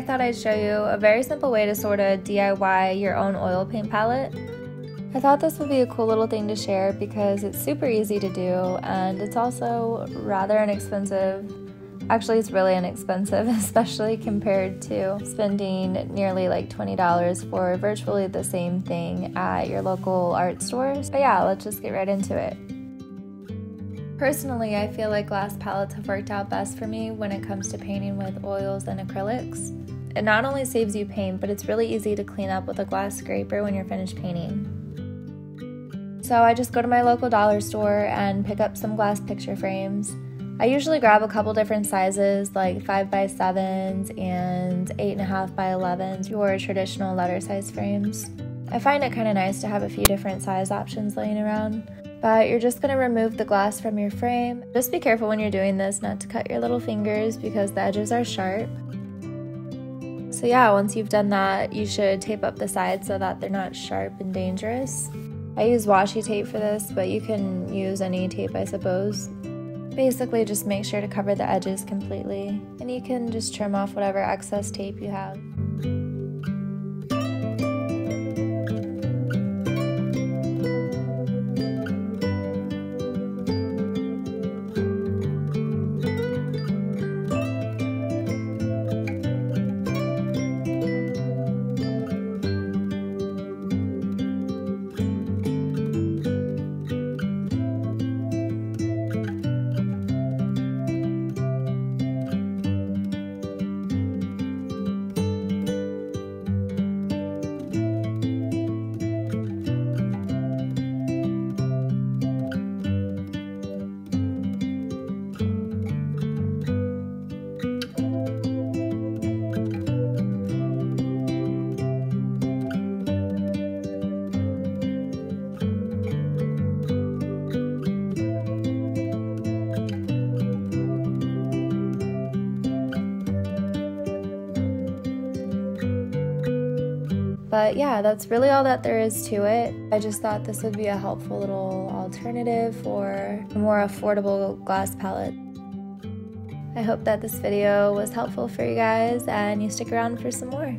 thought I'd show you a very simple way to sort of DIY your own oil paint palette. I thought this would be a cool little thing to share because it's super easy to do and it's also rather inexpensive. Actually, it's really inexpensive, especially compared to spending nearly like $20 for virtually the same thing at your local art stores. But yeah, let's just get right into it. Personally, I feel like glass palettes have worked out best for me when it comes to painting with oils and acrylics. It not only saves you paint, but it's really easy to clean up with a glass scraper when you're finished painting. So I just go to my local dollar store and pick up some glass picture frames. I usually grab a couple different sizes like 5x7s and 8.5x11s, your traditional letter size frames. I find it kind of nice to have a few different size options laying around. But you're just going to remove the glass from your frame. Just be careful when you're doing this not to cut your little fingers because the edges are sharp. So yeah, once you've done that, you should tape up the sides so that they're not sharp and dangerous. I use washi tape for this, but you can use any tape, I suppose. Basically, just make sure to cover the edges completely, and you can just trim off whatever excess tape you have. But yeah, that's really all that there is to it. I just thought this would be a helpful little alternative for a more affordable glass palette. I hope that this video was helpful for you guys and you stick around for some more.